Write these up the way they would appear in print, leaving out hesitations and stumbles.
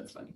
That's funny.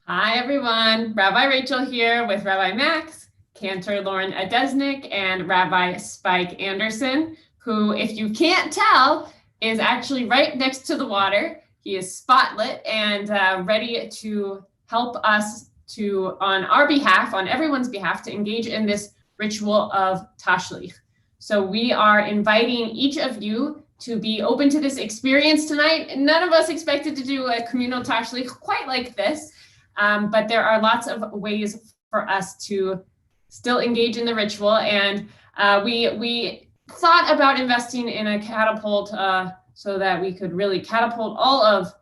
Hi, everyone. Rabbi Rachel here with Rabbi Max, Cantor Lauren Adesnik, and Rabbi Spike Anderson, who, if you can't tell, is actually right next to the water. He is spotlit and ready to help us to, on our behalf, on everyone's behalf, to engage in this ritual of Tashlich. So we are inviting each of you to be open to this experience tonight. None of us expected to do a communal Tashlich quite like this. But there are lots of ways for us to still engage in the ritual. And we thought about investing in a catapult so that we could really catapult all of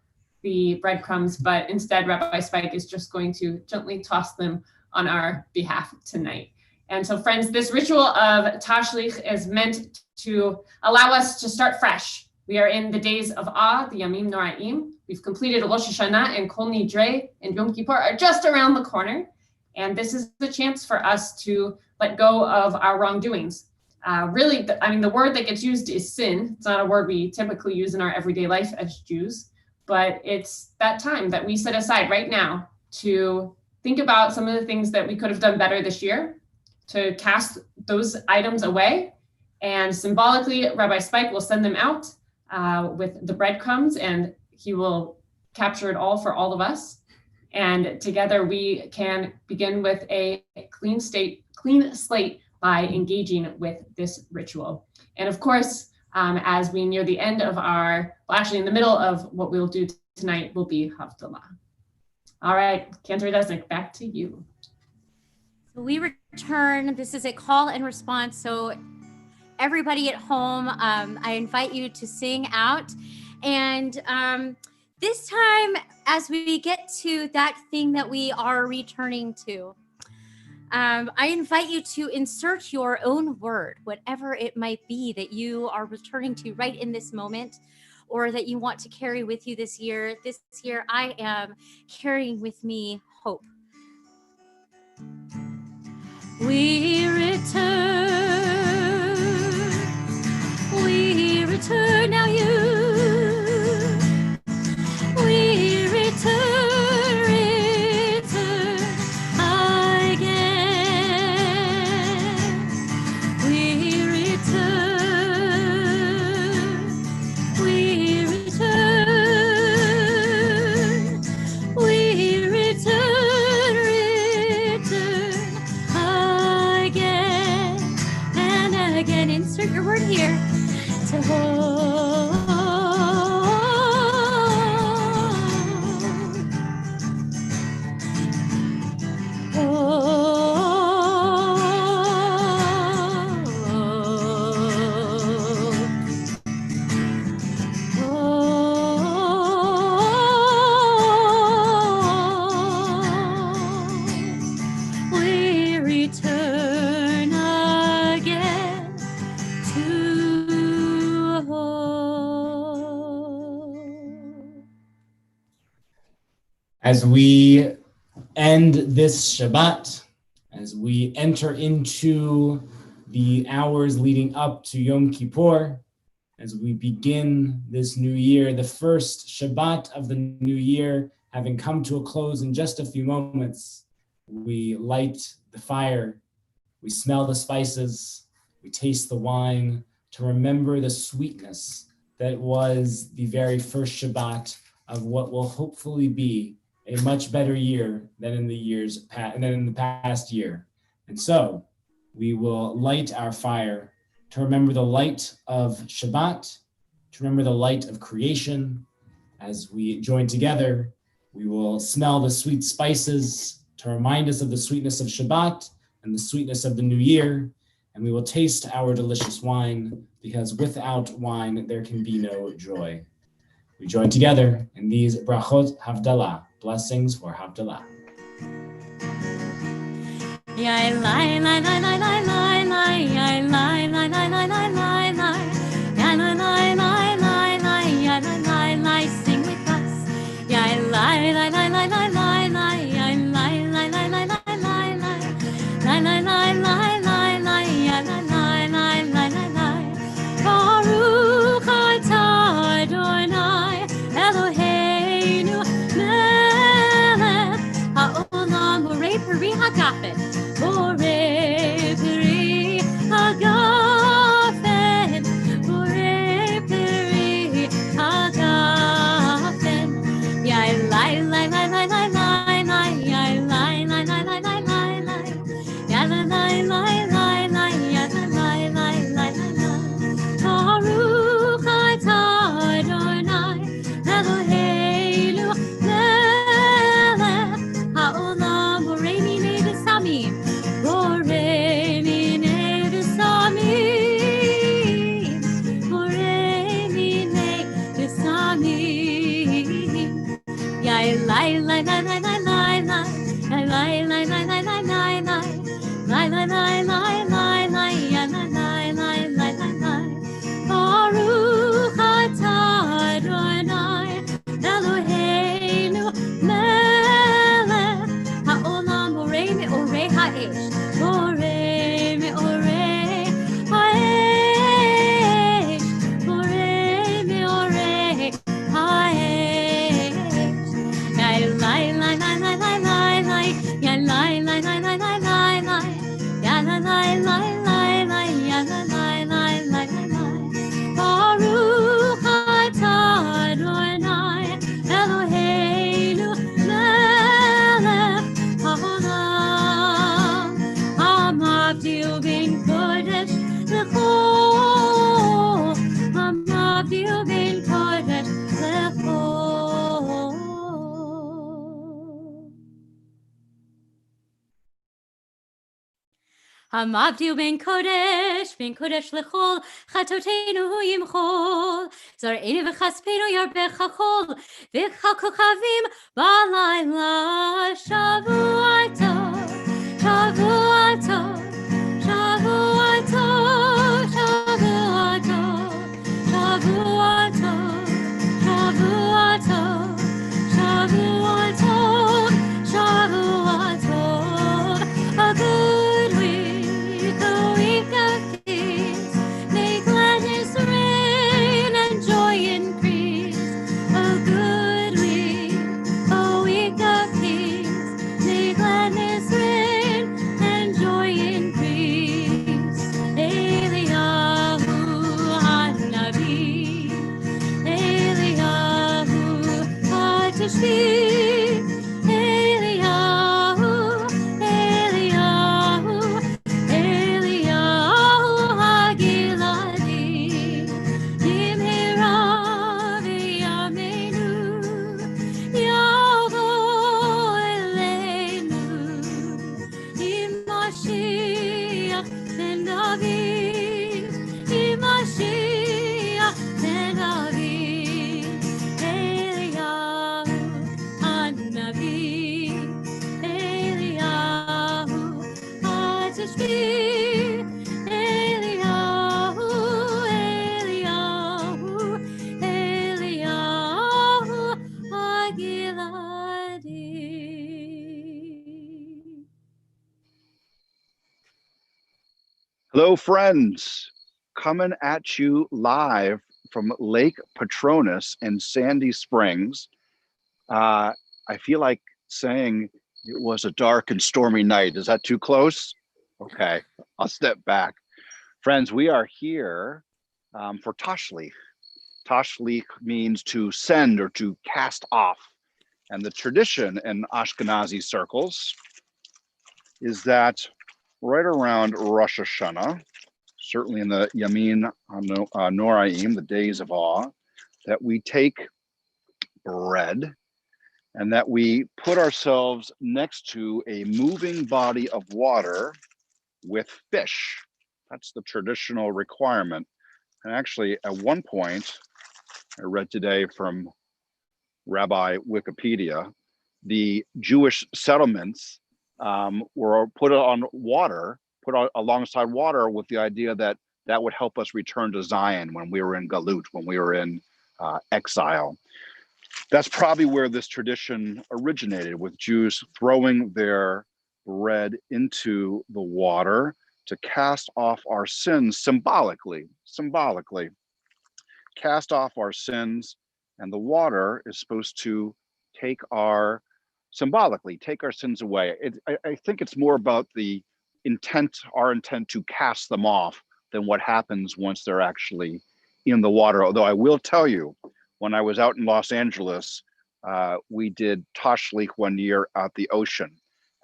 the breadcrumbs, but instead Rabbi Spike is just going to gently toss them on our behalf tonight. And so friends, this ritual of Tashlich is meant to allow us to start fresh. We are in the days of awe, the Yamim Noraim. We've completed Rosh Hashanah, and Kol Nidre and Yom Kippur are just around the corner. And this is the chance for us to let go of our wrongdoings. Really, the word that gets used is sin. It's not a word we typically use in our everyday life as Jews, but it's that time that we set aside right now to think about some of the things that we could have done better this year, to cast those items away. And symbolically, Rabbi Spike will send them out with the breadcrumbs, and he will capture it all for all of us. And together we can begin with a clean slate by engaging with this ritual. And of course, as we near the end of in the middle of what we'll do tonight will be Havdalah. All right, Cantor Desnick, back to you. So we return. This is a call and response. So everybody at home, I invite you to sing out. And this time, as we get to that thing that we are returning to, I invite you to insert your own word, whatever it might be that you are returning to right in this moment, or that you want to carry with you this year. This year, I am carrying with me hope. We return now we return again. We return again and again. Insert your word here. To hold. We return again to As we end this Shabbat, as we enter into the hours leading up to Yom Kippur, as we begin this new year, the first Shabbat of the new year, having come to a close in just a few moments, we light the fire, we smell the spices, we taste the wine to remember the sweetness that was the very first Shabbat of what will hopefully be a much better year than in the past year. And so we will light our fire to remember the light of Shabbat, to remember the light of creation. As we join together, we will smell the sweet spices to remind us of the sweetness of Shabbat and the sweetness of the new year. And we will taste our delicious wine, because without wine, there can be no joy. We join together in these brachot Havdalah, blessings for Havdalah. Sing with us. Baruch atah Adonai Eloheinu melech haolam borei peri hagafen borei peri hagafen המבדיל בין קודש לכל, חטאותינו הוא ימחול. זרענו וכספנו ירבה חול, וכל כוכבים בלילה. שבוע טוב, שבוע טוב, שבוע טוב, שבוע טוב, שבוע טוב, שבוע טוב, שבוע טוב, שבוע טוב. A good week, a week of peace. May gladness reign and joy increase. A good week, a week of peace. May gladness reign and joy increase. Eliyahu Hanavi, Eliyahu HaTishbi, Eliyahu, Eliyahu, Eliyahu HaGiladi, Yimhira v'yameinu, Yavo Eleinu, Mashiach ben David, Mashiach ben David, Eliyahu Hanavi, Eliyahu HaTishbi, Eliyahu, Eliyahu, Eliyahu HaGiladi. Hello, friends. Coming at you live from Lake Patronus in Sandy Springs. I feel like saying it was a dark and stormy night. Is that too close? Okay, I'll step back. Friends, we are here for Tashlich. Tashlich means to send or to cast off. And the tradition in Ashkenazi circles is that right around Rosh Hashanah, certainly in the Yamin Noraim, the days of awe, that we take bread and that we put ourselves next to a moving body of water with fish. That's the traditional requirement. And actually, at one point, I read today from Rabbi Wikipedia, the Jewish settlements were put on water, alongside water with the idea that that would help us return to Zion when we were in Galut, when we were in exile. That's probably where this tradition originated, with Jews throwing their bread into the water to cast off our sins symbolically, cast off our sins, and the water is supposed to symbolically take our sins away. I think it's more about the intent, our intent to cast them off, than what happens once they're actually in the water. Although I will tell you, when I was out in Los Angeles, we did Tashlich one year at the ocean,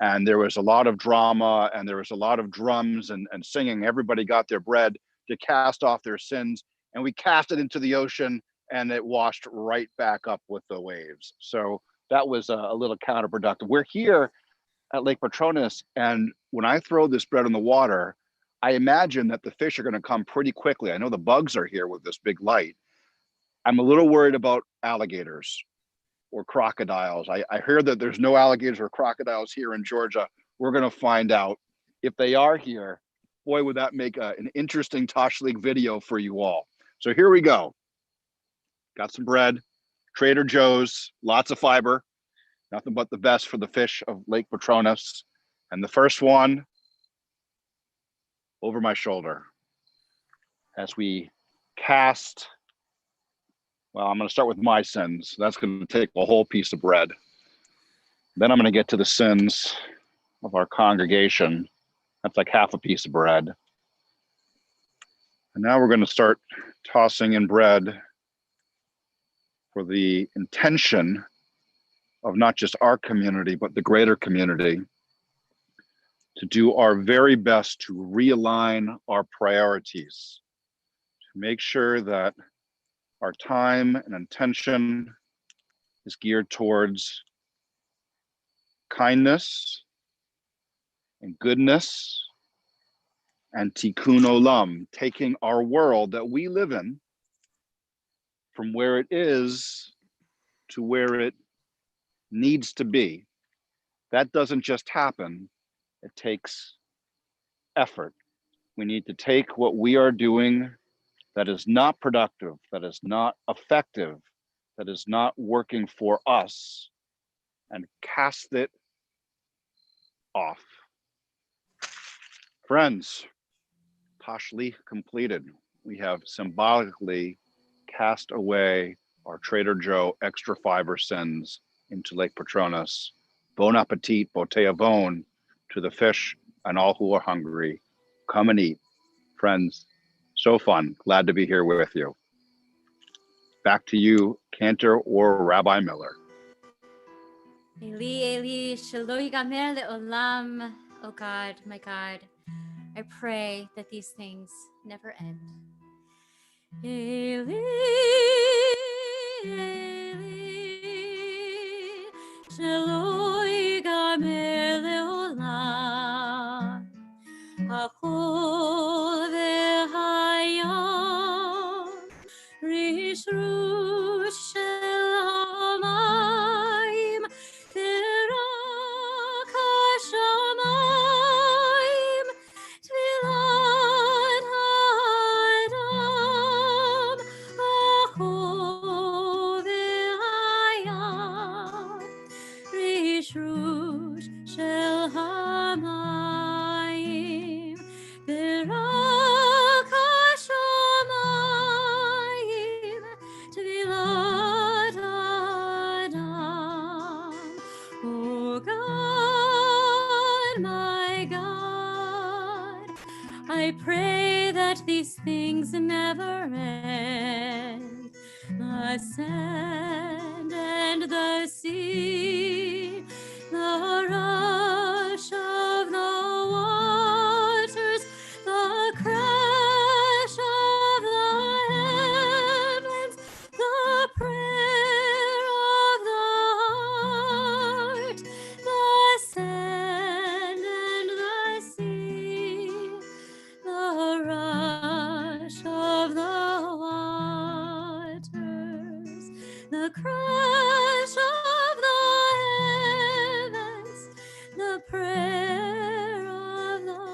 and there was a lot of drama and there was a lot of drums and singing. Everybody got their bread to cast off their sins, and we cast it into the ocean and it washed right back up with the waves. So that was a little counterproductive. We're here at Lake Patronus, and when I throw this bread in the water, I imagine that the fish are going to come pretty quickly. I know the bugs are here with this big light. I'm a little worried about alligators or crocodiles. I hear that there's no alligators or crocodiles here in Georgia. We're going to find out. If they are here, boy, would that make an interesting Tashlich video for you all. So here we go. Got some bread, Trader Joe's, lots of fiber, nothing but the best for the fish of Lake Patronus. And the first one over my shoulder as we cast. Well, I'm going to start with my sins. That's going to take a whole piece of bread. Then I'm going to get to the sins of our congregation. That's like half a piece of bread. And now we're going to start tossing in bread for the intention of not just our community, but the greater community, to do our very best to realign our priorities, to make sure that our time and intention is geared towards kindness and goodness and tikkun olam, taking our world that we live in from where it is to where it needs to be. That doesn't just happen. It takes effort. We need to take what we are doing that is not productive, that is not effective, that is not working for us, and cast it off. Friends, Tashlich completed. We have symbolically cast away our Trader Joe extra fiber sins into Lake Patronus. Bon appetit, botea bon, to the fish and all who are hungry. Come and eat. Friends, so fun. Glad to be here with you. Back to you, Cantor or Rabbi Miller. Eli, Eli, shelo yigamer le'olam. Oh God, my God, I pray that these things never end. Eli, Eli, shelo yigamer le'olam. Hachol ve'hayam, rish rush shel hamayim, terak hashamayim, tvilat ha'adam, hachol ve'hayam, rish rush shel hamayim, terak hashamayim, tvilat ha'adam. Oh God, my God, I pray that these things never end. The sand and the sea, the rush of the waters, the crash of the heavens, the prayer of the heart, the sand and the sea, the rush of the waters, the crash of the heavens, the prayer of the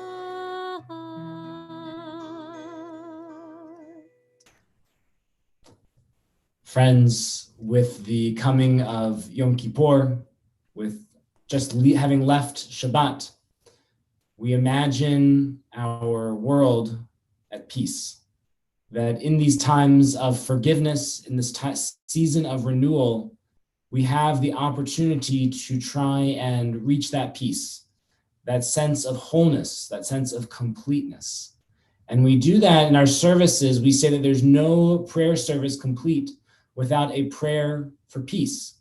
heart. Friends, with the coming of Yom Kippur, with just having left Shabbat, we imagine our world at peace. That in these times of forgiveness, in this season of renewal, we have the opportunity to try and reach that peace, that sense of wholeness, that sense of completeness. And we do that in our services. We say that there's no prayer service complete without a prayer for peace.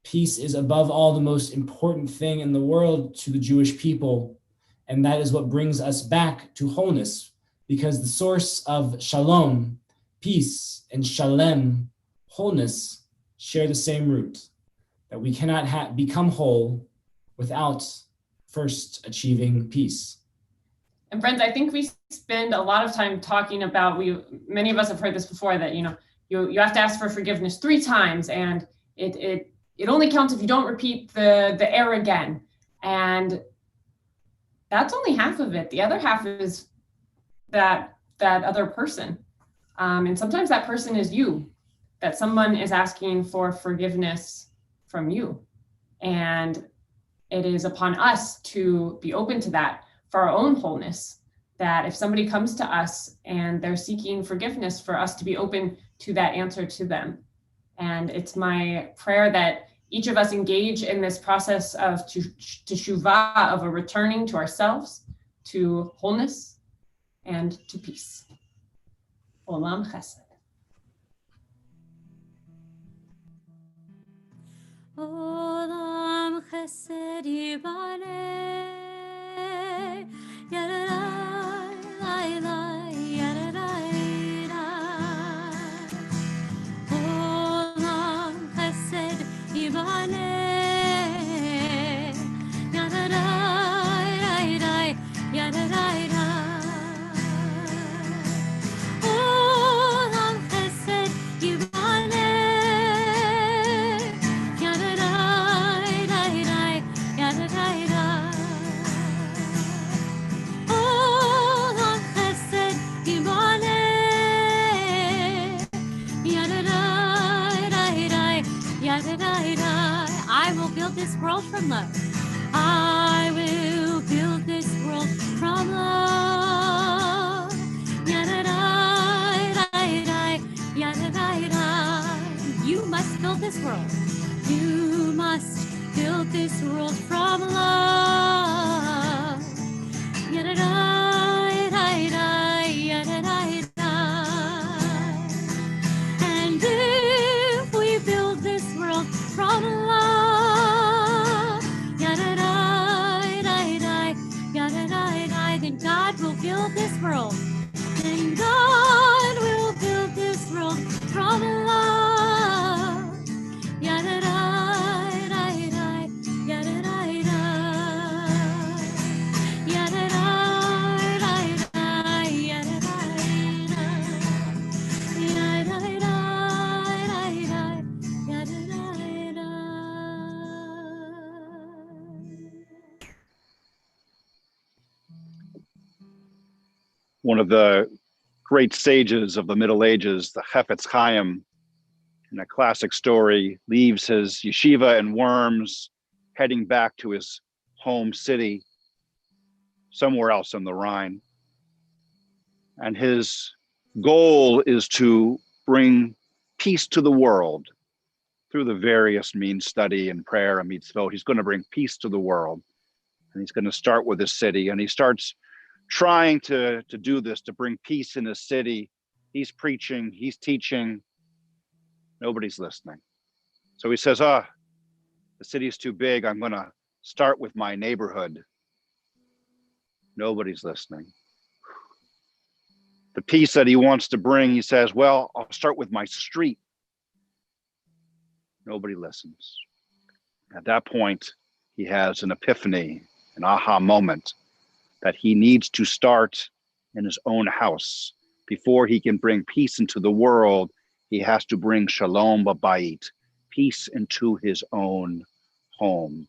Peace is above all the most important thing in the world to the Jewish people. And that is what brings us back to wholeness, because the source of shalom, peace, and shalem, wholeness, share the same root, that we cannot become whole without first achieving peace. And friends, I think we spend a lot of time talking about, many of us have heard this before, that you have to ask for forgiveness 3 times, and it only counts if you don't repeat the error again. And that's only half of it. The other half is that other person. And sometimes that person is you, that someone is asking for forgiveness from you. And it is upon us to be open to that for our own wholeness, that if somebody comes to us and they're seeking forgiveness, for us to be open to that answer to them. And it's my prayer that each of us engage in this process of teshuvah, of a returning to ourselves, to wholeness, and to peace. Olam chesed. Olam chesed yibaneh, yadadai, lai, lai, yadadai, da. Olam chesed yibaneh, yadadai, dai, dai, yadadai, da. this world from love. I will build this world from love. Yada-da-da-da, yada-da-da. You must build this world. You must build this world from love. Yada-da-da-da, yada-da-da. And if we build this world from love, yada-da-da-da, yada-da-da, then God will build this world. Then God will build this world from love. Yada-da-da-da, yada-da-da. Yada-da-da-da, yada-da-da. One of the great sages of the Middle Ages, the Chefetz Chaim, in a classic story, leaves his yeshiva in Worms, heading back to his home city, somewhere else on the Rhine. And his goal is to bring peace to the world through the various means, study and prayer and mitzvot. He's going to bring peace to the world. And he's going to start with his city. And he starts trying to do this, to bring peace in his city. He's preaching, he's teaching. Nobody's listening. So he says, the city's too big. I'm going to start with my neighborhood. Nobody's listening. The peace that he wants to bring, he says, well, I'll start with my street. Nobody listens. At that point, he has an epiphany, an aha moment, that he needs to start in his own house. Before he can bring peace into the world, he has to bring shalom babayit, peace into his own home.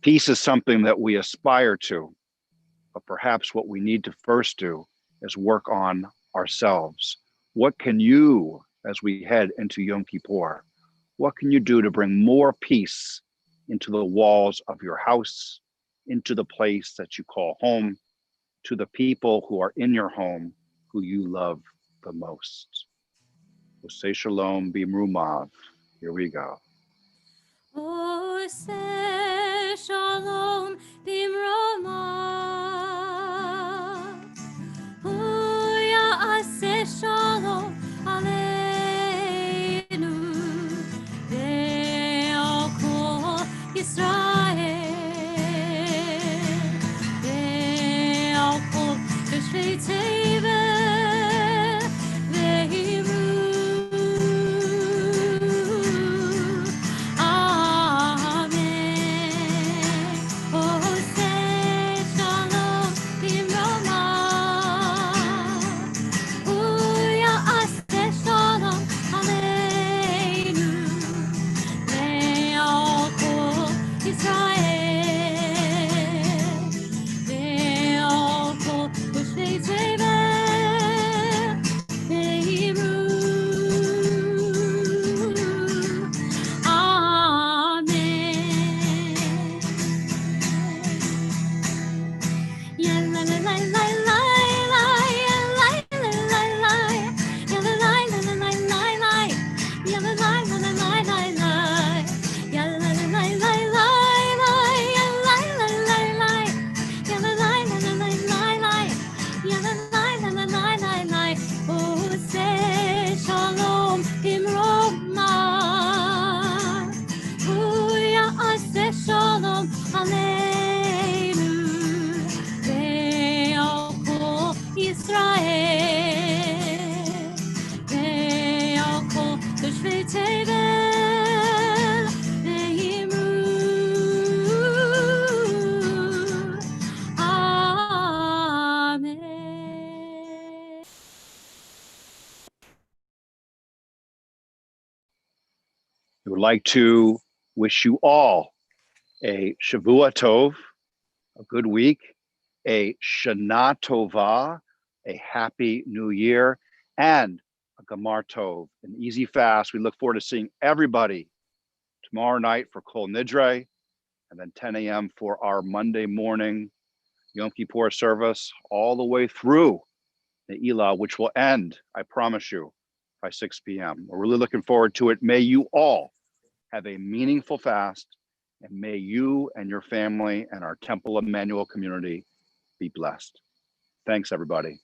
Peace is something that we aspire to, but perhaps what we need to first do is work on ourselves. What can you, as we head into Yom Kippur, what can you do to bring more peace into the walls of your house, into the place that you call home, to the people who are in your home, who you love the most? Say shalom b'mrumav. Here we go. Say shalom b'mrumav. Ya'aseh shalom aleinu ve'al kol Yisrael ve'al kol yoshvei tevel ve'imru. Amen. Oh, say shalom b'mrumav. Ya'aseh shalom aleinu ve'al kol Yisrael ve'al kol yoshvei tevel ve'imru. Amen. Ya la la la la la la, ya la la la la, ya la la la la la la, ya la la la la la la, ya la la la la la, ya la la la la, ya la la la la la, ya la la la la la. Oh, say shalom b'mrumav. Oh, ya'aseh shalom aleinu ve'al kol Yisrael ve'al kol yoshvei tevel ve'imru. Amen. I would like to wish you all a Shavua Tov, a good week, a Shana Tova, a happy new year, and a Gamar Tov, an easy fast. We look forward to seeing everybody tomorrow night for Kol Nidre, and then 10 a.m. for our Monday morning Yom Kippur service, all the way through the Elah, which will end, I promise you, by 6 p.m. We're really looking forward to it. May you all have a meaningful fast, and may you and your family and our Temple Emanu-El community be blessed. Thanks, everybody.